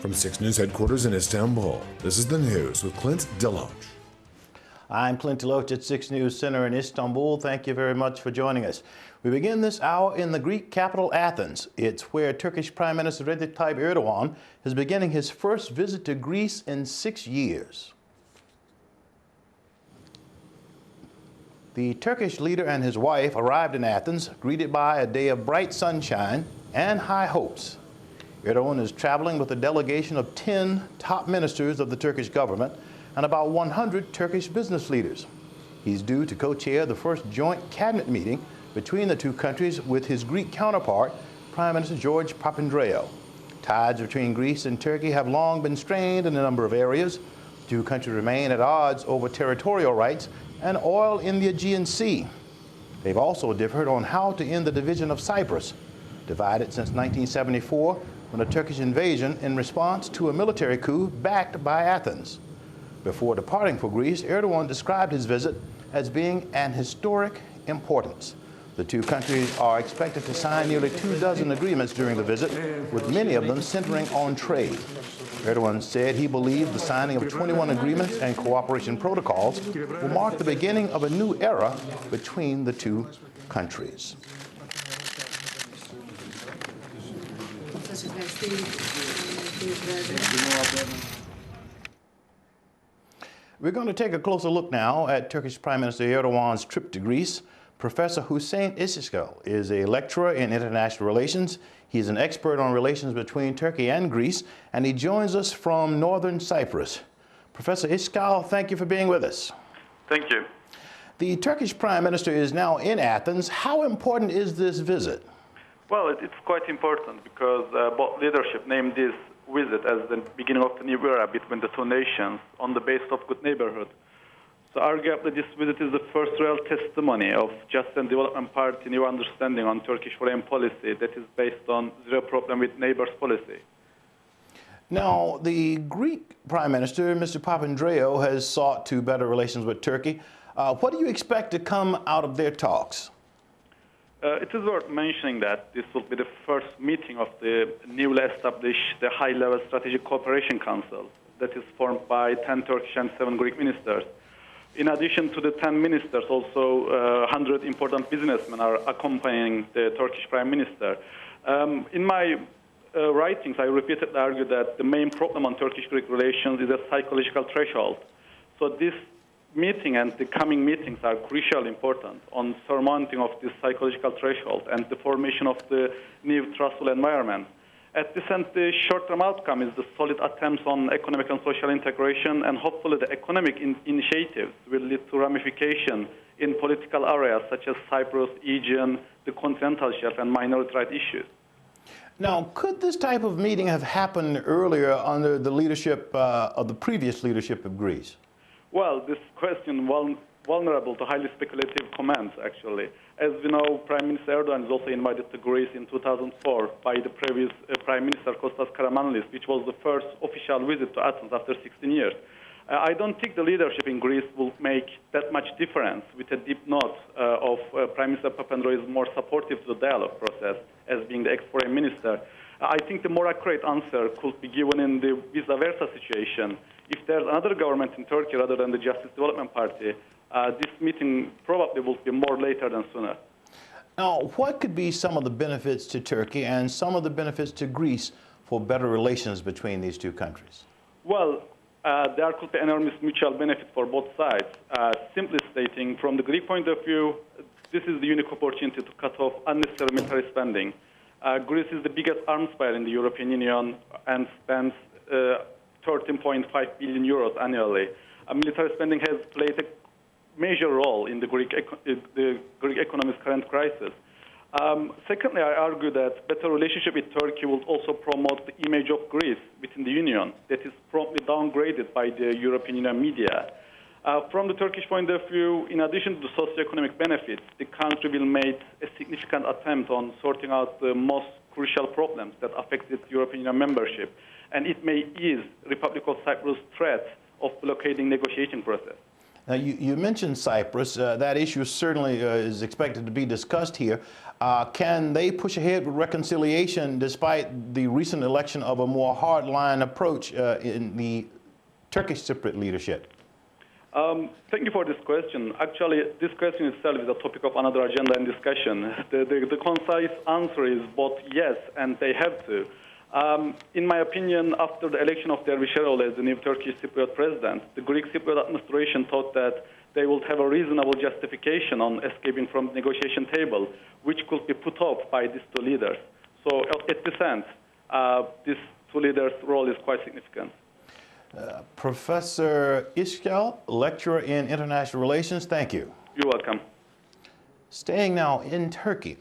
From 6 News headquarters in Istanbul, this is the news with Clint Deloach. I'm Clint Deloach at 6 News Center in Istanbul. Thank you very much for joining us. We begin this hour in the Greek capital, Athens. It's where Turkish Prime Minister Recep Tayyip Erdoğan is beginning his first visit to Greece in 6 years. The Turkish leader and his wife arrived in Athens, greeted by a day of bright sunshine and high hopes. Erdoğan is traveling with a delegation of 10 top ministers of the Turkish government and about 100 Turkish business leaders. He's due to co-chair the first joint cabinet meeting between the two countries with his Greek counterpart, Prime Minister George Papandreou. Ties between Greece and Turkey have long been strained in a number of areas. The two countries remain at odds over territorial rights and oil in the Aegean Sea. They've also differed on how to end the division of Cyprus, divided since 1974 when a Turkish invasion in response to a military coup backed by Athens. Before departing for Greece, Erdoğan described his visit as being an historic importance. The two countries are expected to sign nearly 24 agreements during the visit, with many of them centering on trade. Erdoğan said he believed the signing of 21 agreements and cooperation protocols will mark the beginning of a new era between the two countries. We're going to take a closer look now at Turkish Prime Minister Erdoğan's trip to Greece. Professor Hüseyin Işıksal is a lecturer in international relations. He's an expert on relations between Turkey and Greece, and he joins us from northern Cyprus. Professor Işıksal, thank you for being with us. Thank you. The Turkish Prime Minister is now in Athens. How important is this visit? Well, it's quite important because both leadership named this visit as the beginning of the new era between the two nations on the basis of good neighborhood. So arguably this visit is the first real testimony of Justice and Development Party new understanding on Turkish foreign policy that is based on zero problem with neighbors policy. Now, the Greek Prime Minister, Mr. Papandreou, has sought to better relations with Turkey. What do you expect to come out of their talks? It is worth mentioning that this will be the first meeting of the newly established high-level Strategic Cooperation Council that is formed by 10 Turkish and 7 Greek ministers. In addition to the 10 ministers, also 100 important businessmen are accompanying the Turkish Prime Minister. In my writings, I repeatedly argue that the main problem on Turkish-Greek relations is a psychological threshold. So this meeting and the coming meetings are crucially important on surmounting of this psychological threshold and the formation of the new trustful environment. At this end, the short-term outcome is the solid attempts on economic and social integration, and hopefully the economic initiatives will lead to ramification in political areas such as Cyprus, Aegean, the continental shelf, and minority rights issues. Now, could this type of meeting have happened earlier under the leadership of the previous leadership of Greece? Well, this question vulnerable to highly speculative comments, actually. As we know, Prime Minister Erdoğan is also invited to Greece in 2004 by the previous Prime Minister Kostas Karamanlis, which was the first official visit to Athens after 16 years. I don't think the leadership in Greece will make that much difference with a deep note of Prime Minister Papandreou is more supportive to the dialogue process as being the ex-foreign minister. I think the more accurate answer could be given in the vice versa situation. If there's another government in Turkey rather than the Justice Development Party, this meeting probably will be more later than sooner. Now, what could be some of the benefits to Turkey and some of the benefits to Greece for better relations between these two countries? Well, there could be enormous mutual benefit for both sides. Simply stating, from the Greek point of view, this is the unique opportunity to cut off unnecessary military spending. Greece is the biggest arms buyer in the European Union and spends 13.5 billion euros annually. Military spending has played a major role in the Greek economy's current crisis. Secondly, I argue that better relationship with Turkey will also promote the image of Greece within the Union that is promptly downgraded by the European Union media. From the Turkish point of view, in addition to the socio-economic benefits, the country will make a significant attempt on sorting out the most crucial problems that affect its European Union membership, and it may ease Republic of Cyprus' threat of blockading negotiating process. Now, you mentioned Cyprus. That issue certainly is expected to be discussed here. Can they push ahead with reconciliation despite the recent election of a more hardline approach in the Turkish Cypriot leadership? Thank you for this question. Actually, this question itself is a topic of another agenda and discussion. The concise answer is both yes, and they have to. In my opinion, after the election of Dervisheroglu as the new Turkish Cypriot president, the Greek Cypriot administration thought that they would have a reasonable justification on escaping from the negotiation table, which could be put off by these two leaders. So at this end, these two leaders' role is quite significant. Professor Işıksal, lecturer in international relations, thank you. You're welcome. Staying now in Turkey.